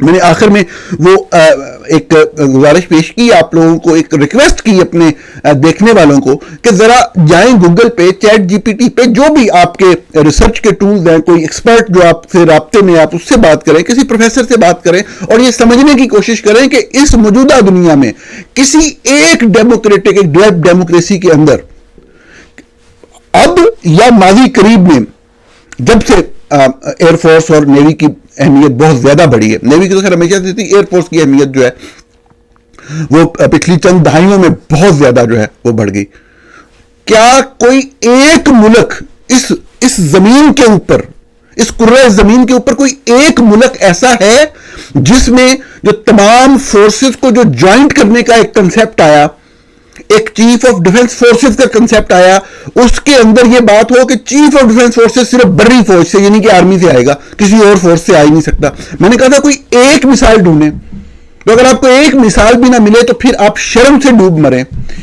میں نے آخر میں وہ ایک گزارش پیش کی آپ لوگوں کو, ایک ریکویسٹ کی اپنے دیکھنے والوں کو کہ ذرا جائیں گوگل پہ, چیٹ جی پی ٹی پہ, جو بھی آپ کے ریسرچ کے ٹولز ہیں, کوئی ایکسپرٹ جو آپ سے رابطے میں, آپ اس سے بات کریں, کسی پروفیسر سے بات کریں اور یہ سمجھنے کی کوشش کریں کہ اس موجودہ دنیا میں کسی ایک ڈیموکریٹک, ایک ڈیموکریسی کے اندر اب یا ماضی قریب میں جب سے ایئر فورس اور نیوی کی اہمیت بہت زیادہ بڑھی ہے, نیوی کی تو خیر ہمیشہ سے تھی, ایئر فورس کی اہمیت جو ہے وہ پچھلی چند دہائیوں میں بہت زیادہ جو ہے وہ بڑھ گئی. کیا کوئی ایک ملک اس زمین کے اوپر, اس کرۂ زمین کے اوپر کوئی ایک ملک ایسا ہے جس میں جو تمام فورسز کو جو جوائنٹ کرنے کا ایک کنسیپٹ آیا, ایک چیف آف ڈیفنس فورسز کا کنسیپٹ آیا, اس کے اندر یہ بات ہو کہ چیف آف ڈیفنس فورسز صرف بری فوج سے, یعنی کہ آرمی سے آئے گا, کسی اور فورس سے آ ہی نہیں سکتا. میں نے کہا تھا کوئی ایک مثال ڈھونڈیں, تو اگر آپ کو ایک مثال بھی نہ ملے تو پھر آپ شرم سے ڈوب مریں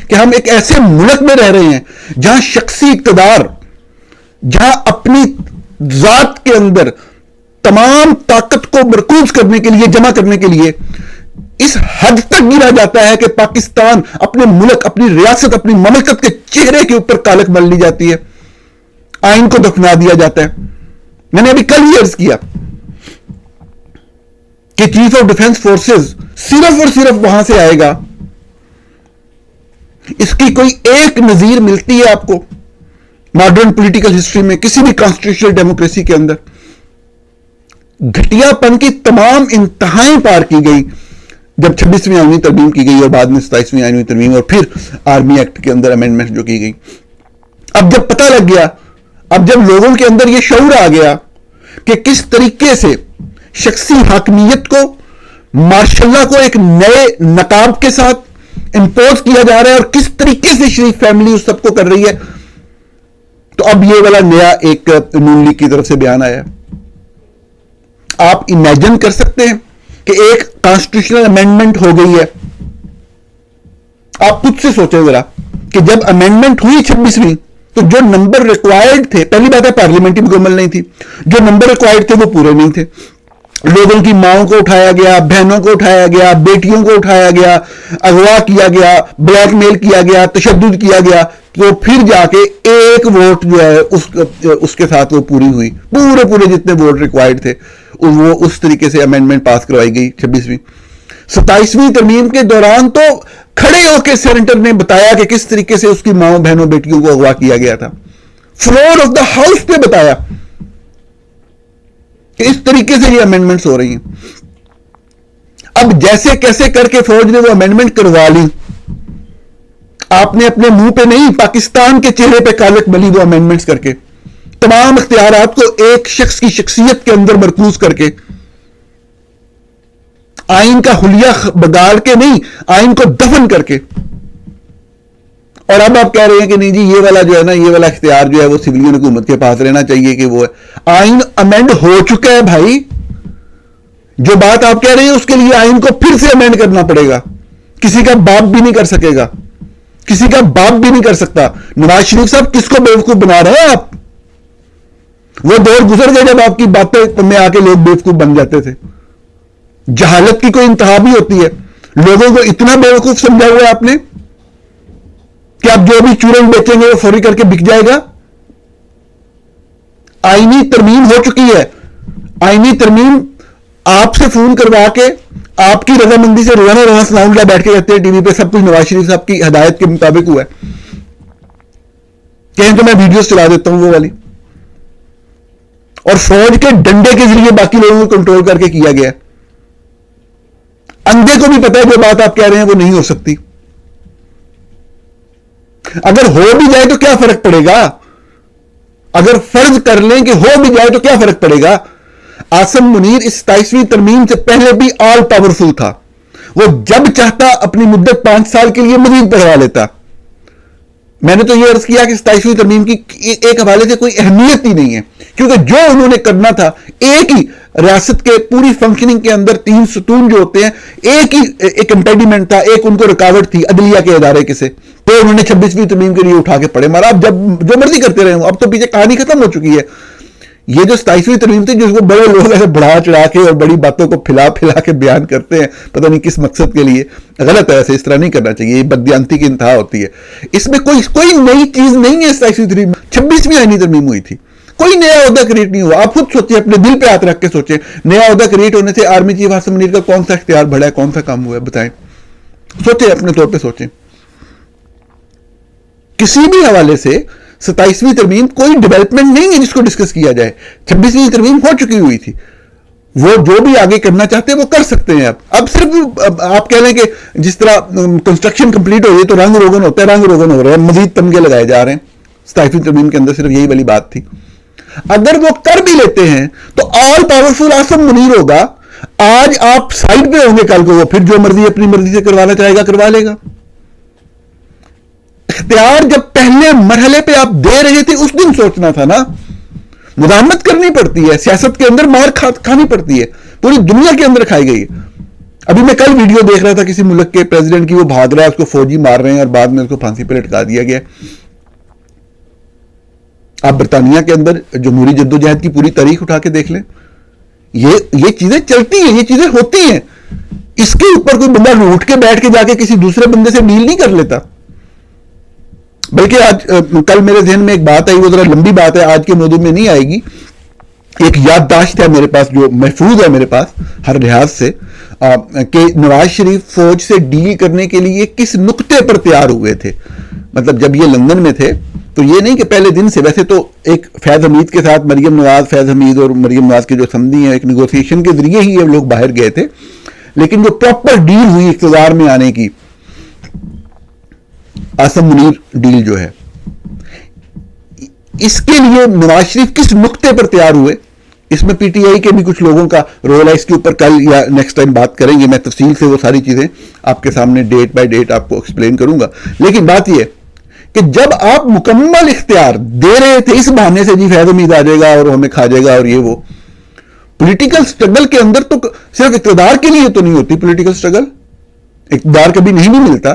کہ ہم ایک ایسے ملک میں رہ رہے ہیں جہاں شخصی اقتدار, جہاں اپنی ذات کے اندر تمام طاقت کو مرکوز کرنے کے لیے, جمع کرنے کے لیے اس حد تک گرا جاتا ہے کہ پاکستان اپنے ملک, اپنی ریاست, اپنی مملکت کے چہرے کے اوپر کالک مل لی جاتی ہے, آئین کو دفنا دیا جاتا ہے. میں نے ابھی کل ہی عرض کیا کہ چیف آف ڈیفنس فورسز صرف اور صرف وہاں سے آئے گا, اس کی کوئی ایک نظیر ملتی ہے آپ کو ماڈرن پولیٹیکل ہسٹری میں کسی بھی کانسٹیٹیوشنل ڈیموکریسی کے اندر؟ گھٹیا پن کی تمام انتہائیں پار کی گئی جب 26ویں آئینی ترمیم کی گئی اور بعد میں 27ویں آئینی ترمیم اور پھر آرمی ایکٹ کے اندر امینڈمنٹ جو کی گئی. اب جب پتہ لگ گیا, اب جب لوگوں کے اندر یہ شعور آ گیا کہ کس طریقے سے شخصی حاکمیت کو, مارشل لا کو ایک نئے نقاب کے ساتھ امپوز کیا جا رہا ہے اور کس طریقے سے شریف فیملی اس سب کو کر رہی ہے, تو اب یہ والا نیا ایک نون لیگ کی طرف سے بیان آیا. آپ امیجن کر سکتے ہیں کہ ایک کانسٹیٹیوشنل امینڈمنٹ ہو گئی ہے. آپ خود سے سوچیں ذرا کہ جب امینڈمنٹ ہوئی 26ویں, تو جو نمبر ریکوائرڈ تھے, پہلی بات ہے پارلیمنٹ مکمل نہیں تھی, جو نمبر ریکوائرڈ تھے وہ پورے نہیں تھے. لوگوں کی ماؤں کو اٹھایا گیا, بہنوں کو اٹھایا گیا, بیٹیوں کو اٹھایا گیا, اغوا کیا گیا, بلیک میل کیا گیا, تشدد کیا گیا, تو پھر جا کے ایک ووٹ جو ہے اس کے ساتھ وہ پوری ہوئی. پورے جتنے ووٹ ریکوائرڈ تھے وہ اس طریقے سے امینڈمنٹ پاس کروائی گئی 26ویں. 27ویں ترمیم کے دوران تو کھڑے ہو کے سینیٹر نے بتایا کہ کس طریقے سے اس کی ماؤں بہنوں بیٹیوں کو اغوا کیا گیا تھا, فلور آف دا ہاؤس پہ بتایا کہ اس طریقے سے یہ امینڈمنٹس ہو رہی ہیں. اب جیسے کیسے کر کے فوج نے وہ امینڈمنٹ کروا لی, آپ نے اپنے منہ پہ نہیں, پاکستان کے چہرے پہ کالک ملی وہ امینڈمنٹس کر کے, تمام اختیارات کو ایک شخص کی شخصیت کے اندر مرکوز کر کے, آئین کا حلیہ بگاڑ کے نہیں, آئین کو دفن کر کے. اور اب آپ کہہ رہے ہیں کہ نہیں جی یہ والا جو ہے نا, یہ والا اختیار جو ہے وہ سویلین حکومت کے پاس رہنا چاہیے کہ وہ ہے. آئین امینڈ ہو چکا ہے بھائی, جو بات آپ کہہ رہے ہیں اس کے لیے آئین کو پھر سے امینڈ کرنا پڑے گا. کسی کا باپ بھی نہیں کر سکے گا, کسی کا باپ بھی نہیں کر سکتا. نواز شریف صاحب کس کو بیوقوف بنا رہے ہیں آپ؟ وہ دور گزر گئے جب آپ کی باتیں میں آ کے لوگ بیوقوف بن جاتے تھے. جہالت کی کوئی انتہا بھی ہوتی ہے. لوگوں کو اتنا بیوقوف سمجھا ہوا ہے آپ نے کہ آپ جو بھی چورن بیچیں گے وہ فوری کر کے بک جائے گا. آئینی ترمیم ہو چکی ہے. آئینی ترمیم آپ سے فون کروا کے آپ کی رضامندی سے روزانہ ثناء اللہ بیٹھ کے رہتے ہیں ٹی وی پہ, سب کچھ نواز شریف صاحب کی ہدایت کے مطابق ہوا ہے. کہیں تو میں ویڈیوز چلا دیتا ہوں وہ والی, اور فوج کے ڈنڈے کے ذریعے باقی لوگوں کو کنٹرول کر کے کیا گیا. اندھے کو بھی پتا ہے جو بات آپ کہہ رہے ہیں وہ نہیں ہو سکتی. اگر ہو بھی جائے تو کیا فرق پڑے گا؟ اگر فرض کر لیں کہ ہو بھی جائے تو کیا فرق پڑے گا؟ عاصم منیر اس 27ویں ترمیم سے پہلے بھی آل پاورفل تھا. وہ جب چاہتا اپنی مدت 5 سال کے لیے مزید بڑھا لیتا. میں نے تو یہ عرض کیا کہ 27ویں ترمیم کی ایک حوالے سے کوئی اہمیت ہی نہیں ہے, کیونکہ جو انہوں نے کرنا تھا ایک ہی ریاست کے پوری فنکشننگ کے اندر 3 ستون جو ہوتے ہیں, ایک ہی ایک امپیڈیمنٹ تھا, ایک ان کو رکاوٹ تھی عدلیہ کے ادارے کے سے, تو انہوں نے 26ویں ترمیم کے لیے اٹھا کے پڑے مارا. اب جب جو مرضی کرتے رہے ہوں, اب تو پیچھے کہانی ختم ہو چکی ہے. یہ جو 27ویں ترمیم تھی، جس کو بڑے لوگ ایسے بڑھا چڑھا کے اور بڑی باتوں کو پھلا پھلا کے بیان کرتے ہیں پتہ نہیں کس مقصد کے لیے، غلط ہے، ایسے اس طرح نہیں کرنا چاہیے، یہ بددیانتی کی انتہا ہوتی ہے. اس میں کوئی نئی چیز نہیں ہے. 27ویں ترمیم 26ویں آئینی ترمیم ہوئی تھی، کوئی نیا عہدہ کریٹ نہیں ہوا. آپ خود سوچیں، اپنے دل پہ ہاتھ رکھ کے سوچیں، نیا عہدہ کریٹ ہونے سے آرمی چیف عاصم منیر کا کون سا اختیار بڑھا ہے، کون سا کام ہوا ہے، بتائیں. سوچیں، اپنے طور پہ سوچیں. کسی بھی حوالے سے 27ویں ترمیم کوئی ڈیولپمنٹ نہیں ہے جس کو ڈسکس کیا جائے. 26ویں ترمیم ہو چکی ہوئی تھی. وہ جو بھی آگے کرنا چاہتے ہیں وہ کر سکتے ہیں. اب صرف آپ کہہ لیں کہ جس طرح کنسٹرکشن کمپلیٹ ہو رہی ہے تو رنگ روگن ہوتا ہے، رنگ روگن ہو رہا ہے، مزید تمغے لگائے جا رہے ہیں. 27ویں ترمیم کے اندر صرف یہی والی بات تھی. اگر وہ کر بھی لیتے ہیں تو آل پاورفل عاصم منیر ہوگا. آج آپ سائڈ پہ ہوں گے، کل کو وہ پھر جو مرضی اپنی مرضی سے کروانا چاہے گا کروا لے گا. اختیار جب پہلے مرحلے پہ آپ دے رہے تھے اس دن سوچنا تھا نا. مزاحمت کرنی پڑتی ہے سیاست کے اندر، مار کھانی پڑتی ہے، پوری دنیا کے اندر کھائی گئی ہے. ابھی میں کل ویڈیو دیکھ رہا تھا کسی ملک کے پریزیڈنٹ کی، وہ بھاگ رہا ہے، اس کو فوجی مار رہے ہیں اور بعد میں اس کو پھانسی پہ لٹکا دیا گیا. آپ برطانیہ کے اندر جمہوری جدوجہد کی پوری تاریخ اٹھا کے دیکھ لیں، یہ چیزیں چلتی ہیں، یہ چیزیں ہوتی ہیں. اس کے اوپر کوئی بندہ روٹ کے بیٹھ کے جا کے کسی دوسرے بندے سے ڈیل نہیں کر لیتا. بلکہ آج کل میرے ذہن میں ایک بات آئی، وہ ذرا لمبی بات ہے، آج کے موضوع میں نہیں آئے گی. ایک یادداشت ہے میرے پاس جو محفوظ ہے میرے پاس ہر لحاظ سے، کہ نواز شریف فوج سے ڈیل کرنے کے لیے کس نقطے پر تیار ہوئے تھے. مطلب جب یہ لندن میں تھے تو یہ نہیں کہ پہلے دن سے، ویسے تو ایک فیض حمید کے ساتھ مریم نواز، فیض حمید اور مریم نواز کے جو سندھی ہیں، ایک نیگوسیشن کے ذریعے ہی یہ لوگ باہر گئے تھے. لیکن جو پراپر ڈیل ہوئی اقتدار میں آنے کی، عاصم منیر ڈیل جو ہے، اس کے لیے نواز شریف کس نقطے پر تیار ہوئے، اس میں پی ٹی آئی کے بھی کچھ لوگوں کا رول ہے. اس کے اوپر کل یا نیکسٹ ٹائم بات کریں گے، میں تفصیل سے وہ ساری چیزیں آپ کے سامنے ڈیٹ بائی ڈیٹ آپ کو ایکسپلین کروں گا. لیکن بات یہ کہ جب آپ مکمل اختیار دے رہے تھے اس بہانے سے، جی فیض حمید آ جائے گا اور ہمیں کھا جائے گا، اور یہ وہ پولیٹیکل سٹرگل کے اندر تو صرف اقتدار کے لیے تو نہیں ہوتی پولیٹیکل سٹرگل، اقتدار کبھی نہیں بھی ملتا،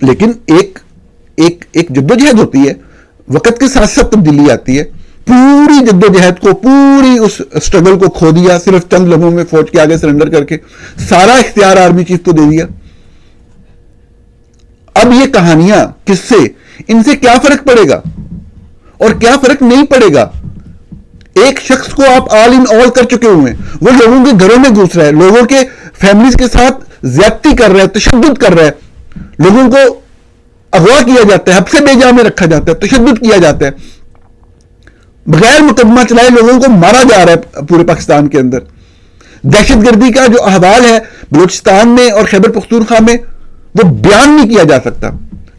لیکن ایک جدوجہد ہوتی ہے، وقت کے ساتھ ساتھ تبدیلی آتی ہے. پوری جدوجہد کو، پوری اس سٹرگل کو کھو دیا صرف چند لمحوں میں فوج کے آگے سرنڈر کر کے، سارا اختیار آرمی چیف کو دے دیا. اب یہ کہانیاں کس سے، ان سے کیا فرق پڑے گا اور کیا فرق نہیں پڑے گا. ایک شخص کو آپ آل ان آل کر چکے ہوئے ہیں، وہ لوگوں کے گھروں میں گھس رہا ہے، لوگوں کے فیملیز کے ساتھ زیادتی کر رہا ہے، تشدد کر رہا ہے، لوگوں کو اغوا کیا جاتا ہے، حبس بے جا میں رکھا جاتا ہے، تشدد کیا جاتا ہے، بغیر مقدمہ چلائے لوگوں کو مارا جا رہا ہے پورے پاکستان کے اندر. دہشت گردی کا جو احوال ہے بلوچستان میں اور خیبر پختونخوا میں، وہ بیان نہیں کیا جا سکتا.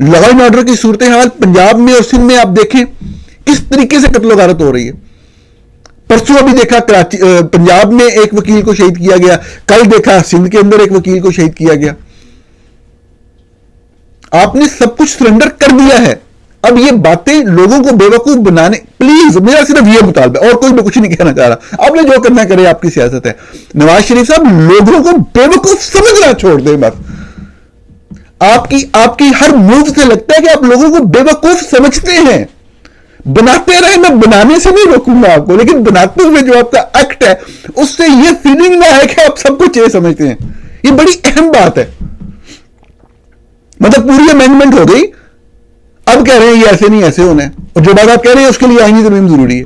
لا اینڈ آرڈر کی صورتحال پنجاب میں اور سندھ میں آپ دیکھیں کس طریقے سے قتل و غارت ہو رہی ہے. پرسوں ابھی دیکھا پنجاب میں ایک وکیل کو شہید کیا گیا، کل دیکھا سندھ کے اندر ایک وکیل کو شہید کیا گیا. آپ نے سب کچھ سرنڈر کر دیا ہے. اب یہ باتیں لوگوں کو بے وقوف بنانے، پلیز میرا صرف یہ مطالبہ ہے، اور کوئی میں کچھ نہیں کہنا چاہ رہا. آپ نے جو کرنا کرے، آپ کی سیاست ہے. نواز شریف صاحب لوگوں کو بے وقوف سمجھنا چھوڑ دیں بس. آپ کی ہر موو سے لگتا ہے کہ آپ لوگوں کو بے وقوف سمجھتے ہیں. بناتے رہے، میں بنانے سے نہیں روکوں گا آپ کو، لیکن بناتے ہوئے جو آپ کا ایکٹ ہے اس سے یہ فیلنگ نہ ہے کہ آپ سب کچھ یہ سمجھتے ہیں. یہ بڑی اہم بات ہے. مطلب پوری امینڈمنٹ ہو گئی، اب کہہ رہے ہیں یہ ایسے نہیں ایسے ہونا ہے، اور جو بات آپ کہہ رہے ہیں اس کے لیے آئینی ترمیم ضروری ہے.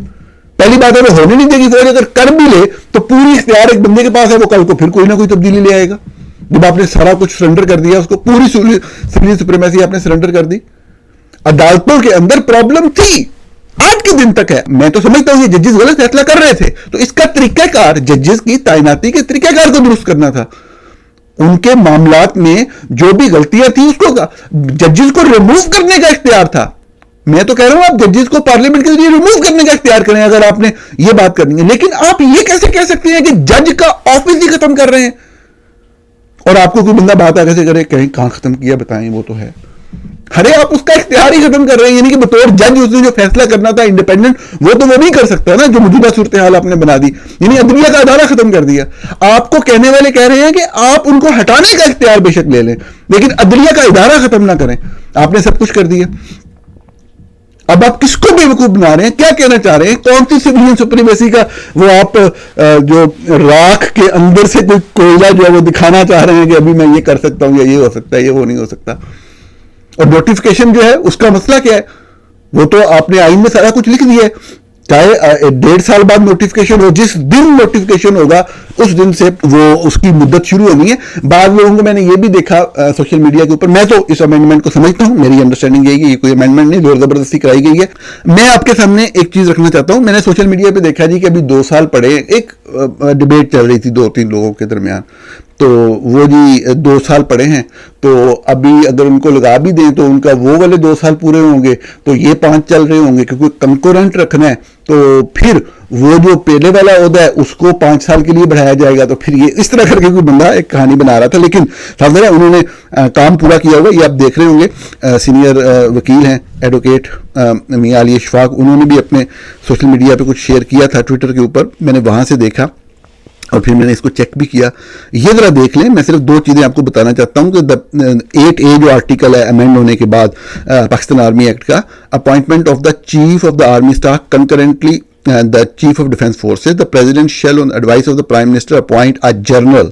پہلی بات ہے وہ ہونے نہیں دے گی فوج. اگر کر بھی لے تو پوری اختیار ایک بندے کے پاس ہے، وہ کل کو پھر کوئی نہ کوئی تبدیلی لے آئے گا. جب آپ نے سارا کچھ سرنڈر کر دیا، اس کو پوری سول سپریمیسی آپ نے سرنڈر کر دی. عدالتوں کے اندر پرابلم تھی، آج کے دن تک ہے. میں تو سمجھتا ہوں یہ ججز غلط فیصلہ کر رہے تھے، تو اس کا طریقہ کار، ججز کی تعیناتی کے طریقہ کار کو درست کرنا تھا. ان کے معاملات میں جو بھی غلطیاں تھیں اس کو ججز کو ریموو کرنے کا اختیار تھا. میں تو کہہ رہا ہوں آپ ججز کو پارلیمنٹ کے ذریعے ریموو کرنے کا اختیار کریں اگر آپ نے یہ بات کرنی ہے. لیکن آپ یہ کیسے کہہ سکتے ہیں کہ جج کا آفس ہی ختم کر رہے ہیں، اور آپ کو کوئی بندہ بات آگے سے کرے کہیں کہاں ختم کیا بتائیں، وہ تو ہے. ارے آپ اس کا اختیار ہی ختم کر رہے ہیں. یعنی کہ بطور جج اس نے جو فیصلہ کرنا تھا انڈیپینڈنٹ، وہ تو وہ نہیں کر سکتا نا جو موجودہ صورتحال آپ نے بنا دی. یعنی عدلیہ کا ادارہ ختم کر دیا. آپ کو کہنے والے کہہ رہے ہیں کہ آپ ان کو ہٹانے کا اختیار بے شک لے لیں، لیکن عدلیہ کا ادارہ ختم نہ کریں. آپ نے سب کچھ کر دیا. اب آپ کس کو بیوقوف بنا رہے ہیں, کیا کہنا چاہ رہے ہیں, کون سی سویلین سپریمیسی کا وہ آپ جو راکھ کے اندر سے کوئی کوئلہ جو ہے وہ دکھانا چاہ رہے ہیں کہ ابھی میں یہ کر سکتا ہوں, یا یہ ہو سکتا ہے, یہ وہ نہیں ہو سکتا. اور نوٹیفیکیشن جو ہے اس کا مسئلہ کیا ہے, وہ تو آپ نے آئین میں سارا کچھ لکھ دیا ہے, چاہے 1.5 سال بعد نوٹیفیکیشن ہو, جس دن نوٹیفیکیشن ہوگا اس دن سے وہ اس کی مدت شروع ہونی ہے. بعض لوگوں کو میں نے یہ بھی دیکھا سوشل میڈیا کے اوپر, میں تو اس امینڈمنٹ کو سمجھتا ہوں, میری انڈرسٹینڈنگ یہی ہے یہ کوئی امینڈمنٹ نہیں, زور زبردستی کرائی گئی ہے. میں آپ کے سامنے ایک چیز رکھنا چاہتا ہوں, میں نے سوشل میڈیا پہ دیکھا جی کہ ابھی 2 سال پڑے, ایک ڈیبیٹ چل رہی تھی 2-3 لوگوں کے درمیان, تو وہ جی 2 سال پڑے ہیں, تو ابھی اگر ان کو لگا بھی دیں تو ان کا وہ والے 2 سال پورے ہوں گے, تو یہ 5 چل رہے ہوں گے, کیونکہ کنکورنٹ رکھنا ہے, تو پھر وہ جو پہلے والا عہدہ ہے اس کو 5 سال کے لیے بڑھایا جائے گا. تو پھر یہ اس طرح کر کے کوئی بندہ ایک کہانی بنا رہا تھا, لیکن صاحب انہوں نے کام پورا کیا ہوا, یہ آپ دیکھ رہے ہوں گے. سینئر وکیل ہیں ایڈوکیٹ میاں علی اشفاق, انہوں نے بھی اپنے سوشل میڈیا پہ کچھ شیئر کیا تھا ٹویٹر کے اوپر, میں نے وہاں سے دیکھا اور پھر میں نے اس کو چیک بھی کیا. یہ ذرا دیکھ لیں, میں صرف 2 چیزیں آپ کو بتانا چاہتا ہوں کہ 8A جو آرٹیکل ہے امینڈ ہونے کے بعد پاکستان آرمی ایکٹ کا, appointment of the chief of the army staff concurrently the Chief of Defence Forces, the President shall on advice of the Prime Minister appoint a general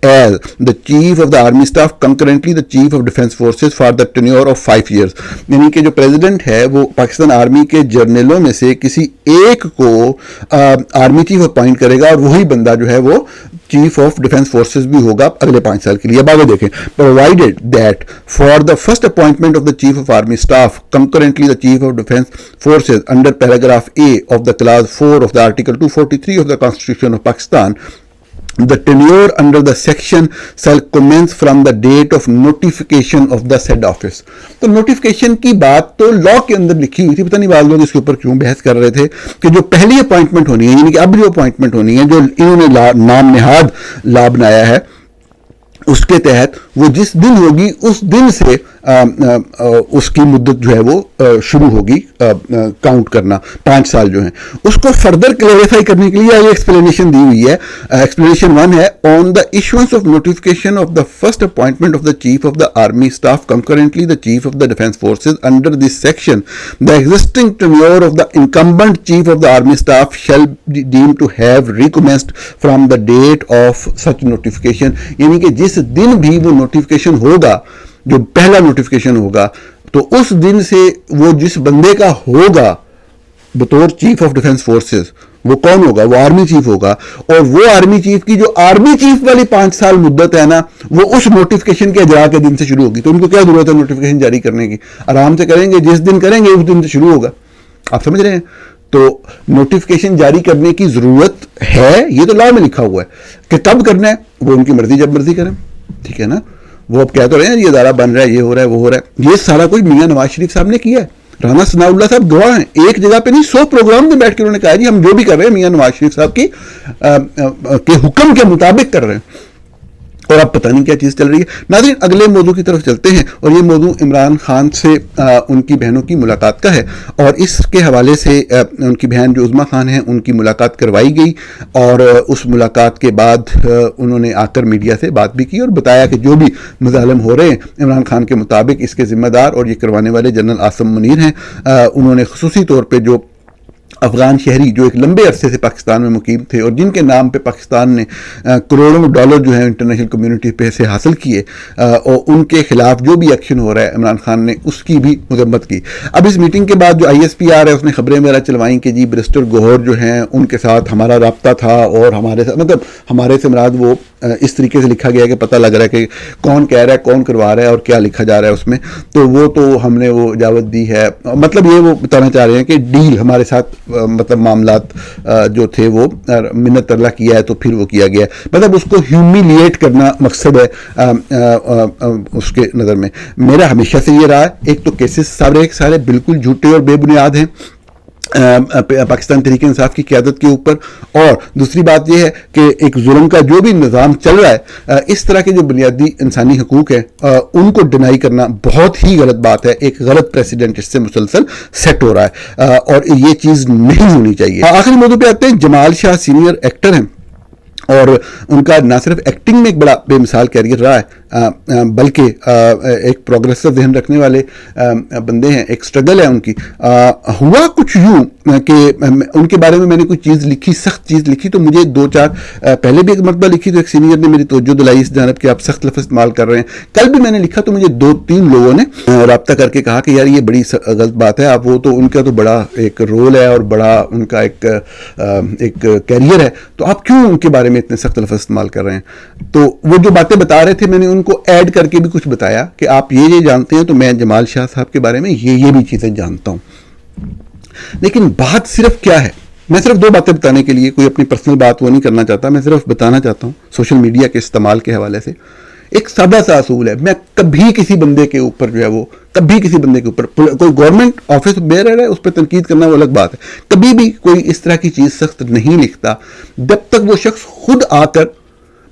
as the Chief of the Army Staff concurrently the Chief of Defence Forces for the tenure of 5 years. یعنی کہ جو president ہے وہ Pakistan army کے جرنلوں میں سے کسی ایک کو آرمی چیف اپوائنٹ کرے گا, اور وہی بندہ جو ہے وہ چیف آف ڈیفینس فورسز بھی ہوگا اگلے 5 سال کے لیے. اب آگے دیکھیں, provided that for the first appointment of the Chief of Army Staff concurrently the Chief of Defence Forces under paragraph A of the clause 4 of the article 243 of the Constitution of Pakistan, the tenure under the section shall commence from the date of notification of the said office. تو notification کی بات تو لا کے اندر لکھی ہوئی تھی, پتہ نہیں بعض لوگ اس کے اوپر کیوں بحث کر رہے تھے کہ جو پہلی اپوائنٹمنٹ ہونی ہے, یعنی کہ اب جو اپوائنٹمنٹ ہونی ہے جو انہوں نے نام نہاد لا بنایا ہے, اس کے تحت وہ جس دن ہوگی اس دن سے اس کی مدت جو ہے وہ شروع ہوگی کاؤنٹ کرنا, 5 سال جو ہیں. اس کو فردر کلیریفائی کرنے کے لیے یہ ایکسپلینیشن دی ہوئی ہے. ایکسپلینیشن 1 ہے, on the issuance of notification of the first appointment of the chief of the army staff concurrently the chief of the defence forces under this section, the existing tenure of the incumbent chief of the army staff shall be deemed to have recommenced from the date of such notification. یعنی کہ جس دن بھی وہ notification ہوگا, جو پہلا notification ہوگا, تو اس دن سے وہ جس بندے کا ہوگا بطور چیف آف ڈیفینس فورسز, وہ کون ہوگا, وہ آرمی چیف ہوگا, اور وہ آرمی چیف کی جو آرمی چیف والی 5 سال مدت ہے نا, وہ اس نوٹیفیکیشن کے اجرا کے دن سے شروع ہوگی. تو ان کو کیا ضرورت ہے نوٹیفیکیشن جاری کرنے کی, آرام سے کریں گے, جس دن کریں گے اس دن سے شروع ہوگا. آپ سمجھ رہے ہیں؟ تو نوٹیفیکیشن جاری کرنے کی ضرورت ہے, یہ تو لا میں لکھا ہوا ہے کہ کب کرنا ہے, وہ ان کی مرضی, جب مرضی کریں, ٹھیک ہے نا. وہ اب کہہ تو رہے ہیں یہ ادارہ بن رہا ہے, یہ ہو رہا ہے, وہ ہو رہا ہے, یہ سارا کچھ میاں نواز شریف صاحب نے کیا ہے. رانا ثناء اللہ صاحب گواہ ہیں, ایک جگہ پہ نہیں 100 پروگرام میں بیٹھ کے انہوں نے کہا جی ہم جو بھی کر رہے ہیں میاں نواز شریف صاحب کے حکم کے مطابق کر رہے ہیں, اور اب پتہ نہیں کیا چیز چل رہی ہے. ناظرین, اگلے موضوع کی طرف چلتے ہیں, اور یہ موضوع عمران خان سے ان کی بہنوں کی ملاقات کا ہے, اور اس کے حوالے سے ان کی بہن جو عظمیٰ خان ہیں ان کی ملاقات کروائی گئی, اور اس ملاقات کے بعد انہوں نے آ کر میڈیا سے بات بھی کی اور بتایا کہ جو بھی مظالم ہو رہے ہیں عمران خان کے مطابق اس کے ذمہ دار اور یہ کروانے والے جنرل عاصم منیر ہیں. انہوں نے خصوصی طور پہ جو افغان شہری جو ایک لمبے عرصے سے پاکستان میں مقیم تھے اور جن کے نام پہ پاکستان نے کروڑوں ڈالر جو ہیں انٹرنیشنل کمیونٹی پہ سے حاصل کیے, اور ان کے خلاف جو بھی ایکشن ہو رہا ہے عمران خان نے اس کی بھی مذمت کی. اب اس میٹنگ کے بعد جو ISPR ہے اس نے خبریں وغیرہ چلوائیں کہ جی برسٹر گوہر جو ہیں ان کے ساتھ ہمارا رابطہ تھا, اور ہمارے ساتھ مطلب ہمارے سے مراد وہ اس طریقے سے لکھا گیا کہ پتہ لگ رہا ہے کہ کون کہہ رہا ہے, کون کروا رہا ہے اور کیا لکھا جا رہا ہے اس میں. تو وہ تو ہم نے وہ اجازت دی ہے, مطلب یہ وہ بتانا چاہ رہے ہیں کہ ڈیل ہمارے ساتھ مطلب معاملات جو تھے وہ منت ترلا کیا ہے تو پھر وہ کیا گیا ہے, مطلب اس کو ہیومیلیٹ کرنا مقصد ہے اس کے نظر میں. میرا ہمیشہ سے یہ رہا ہے, ایک تو کیسز سارے بالکل جھوٹے اور بے بنیاد ہیں پاکستان تحریک انصاف کی قیادت کے اوپر, اور دوسری بات یہ ہے کہ ایک ظلم کا جو بھی نظام چل رہا ہے, اس طرح کے جو بنیادی انسانی حقوق ہیں ان کو ڈینائی کرنا بہت ہی غلط بات ہے. ایک غلط پریسیڈنٹ اس سے مسلسل سیٹ ہو رہا ہے, اور یہ چیز نہیں ہونی چاہیے. آخری موضوع پہ آتے ہیں. جمال شاہ سینئر ایکٹر ہیں, اور ان کا نہ صرف ایکٹنگ میں ایک بڑا بے مثال کیریئر رہا ہے بلکہ ایک پروگریسو ذہن رکھنے والے بندے ہیں, ایک سٹرگل ہے ان کی. ہوا کچھ یوں کہ ان کے بارے میں نے کوئی چیز لکھی, سخت چیز لکھی, تو مجھے 2-4 پہلے بھی ایک مرتبہ لکھی تو ایک سینئر نے میری توجہ دلائی اس جانب کہ آپ سخت لفظ استعمال کر رہے ہیں. کل بھی میں نے لکھا تو مجھے 2-3 لوگوں نے رابطہ کر کے کہا کہ یار یہ بڑی غلط بات ہے, آپ وہ تو ان کا تو بڑا ایک رول ہے اور بڑا ان کا ایک کیریئر ہے, تو آپ کیوں ان کے بارے میں اتنے سخت لفظ استعمال کر رہے ہیں. تو وہ جو باتیں بتا رہے تھے میں نے ان کو ایڈ کر کے بھی کچھ بتایا کہ آپ یہ جانتے ہیں تو میں جمال شاہ صاحب کے بارے میں یہ بھی چیزیں جانتا ہوں. لیکن بات صرف کیا ہے, میں صرف 2 باتیں بتانے کے لیے کوئی اپنی پرسنل بات وہ نہیں کرنا چاہتا, میں صرف بتانا چاہتا ہوں سوشل میڈیا کے استعمال کے حوالے سے ایک سادہ سا اصول ہے. میں کبھی کسی بندے کے اوپر جو ہے وہ کوئی گورنمنٹ آفس بیئر ہے اس پہ تنقید کرنا وہ الگ بات ہے, کبھی بھی کوئی اس طرح کی چیز سخت نہیں لکھتا جب تک وہ شخص خود آ کر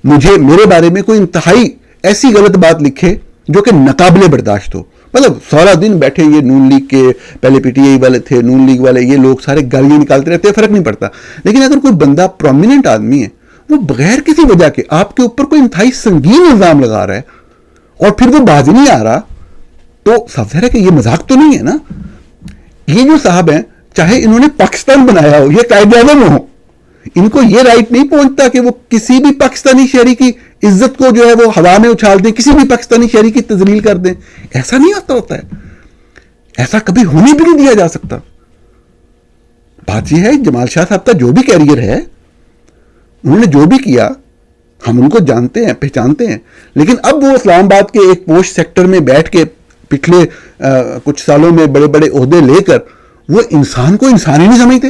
مجھے میرے بارے میں کوئی انتہائی ایسی غلط بات لکھے جو کہ ناقابل برداشت ہو. مطلب سارا دن بیٹھے یہ نون لیگ کے پہلے پی ٹی آئی والے تھے, نون لیگ والے, یہ لوگ سارے گالیاں نکالتے رہتے ہیں, فرق نہیں پڑتا. لیکن اگر کوئی بندہ پرومیننٹ آدمی ہے وہ بغیر کسی وجہ کے آپ کے اوپر کوئی انتہائی سنگین الزام لگا رہا ہے اور پھر وہ باز نہیں آ رہا, تو صاف ظاہر ہے کہ یہ مذاق تو نہیں ہے نا. یہ جو صاحب ہیں چاہے انہوں نے پاکستان بنایا ہو, یہ قائد اعظم ہو, ان کو یہ رائٹ نہیں پہنچتا کہ وہ کسی بھی پاکستانی شہری کی عزت کو جو ہے وہ ہوا میں اچھال دیں, کسی بھی پاکستانی شہری کی تذلیل کر دیں. ایسا نہیں ہوتا ہے, ایسا کبھی ہونے بھی نہیں دیا جا سکتا. بات یہ ہے جمال شاہ صاحب کا جو بھی کیریئر ہے, انہوں نے جو بھی کیا ہم ان کو جانتے ہیں, پہچانتے ہیں. لیکن اب وہ اسلام آباد کے ایک پوش سیکٹر میں بیٹھ کے پچھلے کچھ سالوں میں بڑے بڑے عہدے لے کر وہ انسان کو انسان ہی نہیں سمجھتے.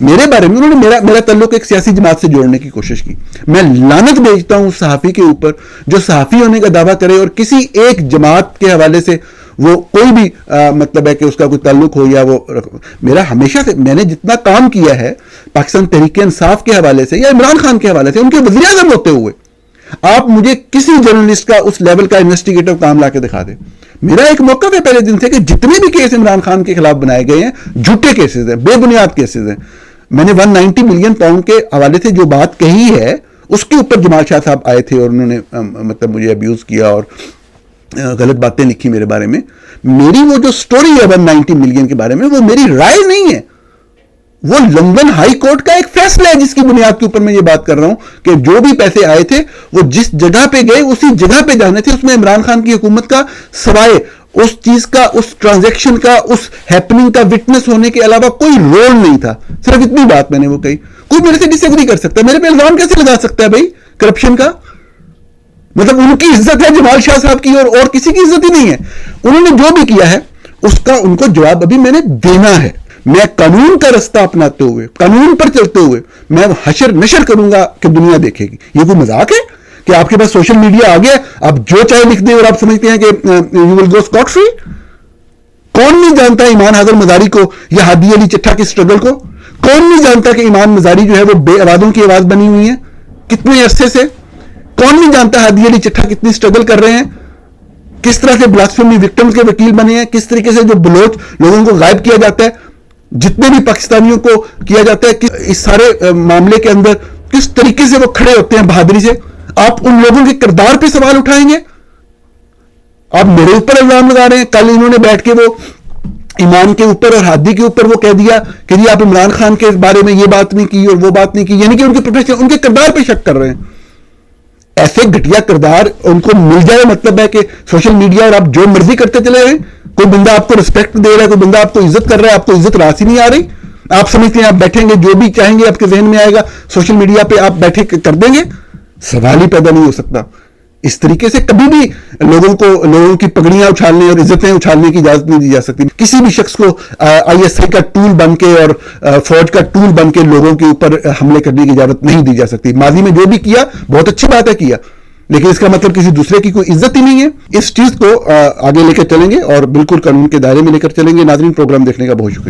میرے بارے میں انہوں نے میرا تعلق ایک سیاسی جماعت سے جوڑنے کی کوشش کی. میں لعنت بھیجتا ہوں اس صحافی کے اوپر جو صحافی ہونے کا دعویٰ کرے اور کسی ایک جماعت کے حوالے سے وہ کوئی بھی مطلب ہے کہ اس کا کوئی تعلق ہو, یا وہ میرا ہمیشہ سے میں نے جتنا کام کیا ہے پاکستان تحریک انصاف کے حوالے سے یا عمران خان کے حوالے سے ان کے وزیر اعظم ہوتے ہوئے, آپ مجھے کسی جرنلسٹ کا اس لیول کا انویسٹیگیٹو کام لا کے دکھا دیں. میرا ایک موقف ہے پہلے دن سے کہ جتنے بھی کیس عمران خان کے خلاف بنائے گئے ہیں جھوٹے کیسز ہیں, بے بنیاد کیسز ہیں. میں نے 190 ملین پاؤنڈ کے حوالے سے جو بات کہی ہے اس کے اوپر جمال شاہ صاحب آئے تھے اور انہوں نے مطلب مجھے ابیوز کیا اور غلط باتیں لکھی میرے بارے میں. میری وہ جو سٹوری ہے 190 ملین کے بارے میں وہ میری رائے نہیں ہے, وہ لندن ہائی کورٹ کا ایک فیصلہ ہے جس کی بنیاد کے اوپر میں یہ بات کر رہا ہوں کہ جو بھی پیسے آئے تھے وہ جس جگہ پہ گئے اسی جگہ پہ جانے تھے. اس میں عمران خان کی حکومت کا سوائے اس چیز کا, اس ٹرانزیکشن کا, اس ہیپننگ کا وٹنس ہونے کے علاوہ کوئی رول نہیں تھا. صرف اتنی بات میں نے وہ کہی. کوئی میرے سے ڈس ایگری کر سکتا ہے, میرے پہ الزام کیسے لگا سکتا ہے بھائی کرپشن کا؟ مطلب ان کی عزت ہے جمال شاہ صاحب کی اور کسی کی عزت ہی نہیں ہے. انہوں نے جو بھی کیا ہے اس کا ان کو جواب ابھی میں نے دینا ہے. میں قانون کا رستہ اپناتے ہوئے, قانون پر چلتے ہوئے میں حشر نشر کروں گا کہ دنیا دیکھے گی. یہ کوئی مذاق ہے کہ آپ کے پاس سوشل میڈیا آ گیا, آپ جو چاہے لکھ دیں اور آپ سمجھتے ہیں کہ you will go Scott free. کون نہیں جانتا ایمان حاضر مزاری کو یا ہادی علی چٹھا کی سٹرگل کو؟ کون نہیں جانتا کہ ایمان مزاری جو ہے وہ بے آوازوں کی آواز بنی ہوئی ہے کتنے عرصے سے؟ کون نہیں جانتا ہادی علی چٹھا کتنی سٹرگل کر رہے ہیں, کس طرح سے بلاسفیمی وکٹمز کے وکیل بنے ہیں, کس طریقے سے جو بلوچ لوگوں کو غائب کیا جاتا ہے, جتنے بھی پاکستانیوں کو کیا جاتا ہے, اس سارے معاملے کے اندر کس طریقے سے وہ کھڑے ہوتے ہیں بہادری سے. آپ ان لوگوں کے کردار پہ سوال اٹھائیں گے؟ آپ میرے اوپر الزام لگا رہے ہیں. کل انہوں نے بیٹھ کے وہ ایمان کے اوپر اور ہادی کے اوپر وہ کہہ دیا کہ جی آپ عمران خان کے بارے میں یہ بات نہیں کی اور وہ بات نہیں کی, یعنی کہ ان کے پروفیشن, ان کے کردار پہ شک کر رہے ہیں. ایسے گھٹیا کردار ان کو مل جائے مطلب ہے کہ سوشل میڈیا اور آپ جو مرضی کرتے چلے رہے. کوئی بندہ آپ کو رسپیکٹ دے رہا ہے, کوئی بندہ آپ کو عزت کر رہا ہے, آپ کو عزت راس ہی نہیں آ رہی. آپ سمجھتے ہیں آپ بیٹھیں گے جو بھی چاہیں گے آپ کے ذہن میں آئے گا سوشل میڈیا پہ آپ بیٹھے کر دیں گے؟ سوال ہی پیدا نہیں ہو سکتا. اس طریقے سے کبھی بھی لوگوں کی پگڑیاں اچھالنے اور عزتیں اچھالنے کی اجازت نہیں دی جا سکتی. کسی بھی شخص کو آئی ایس آئی کا ٹول بن کے اور فوج کا ٹول بن کے لوگوں کے اوپر حملے کرنے کی اجازت نہیں دی جا سکتی. ماضی میں جو بھی کیا بہت اچھی بات ہے کیا, لیکن اس کا مطلب کسی دوسرے کی کوئی عزت ہی نہیں ہے. اس چیز کو آگے لے کر چلیں گے اور بالکل قانون کے دائرے میں لے کر چلیں گے. ناظرین, پروگرام دیکھنے کا بہت شکریہ.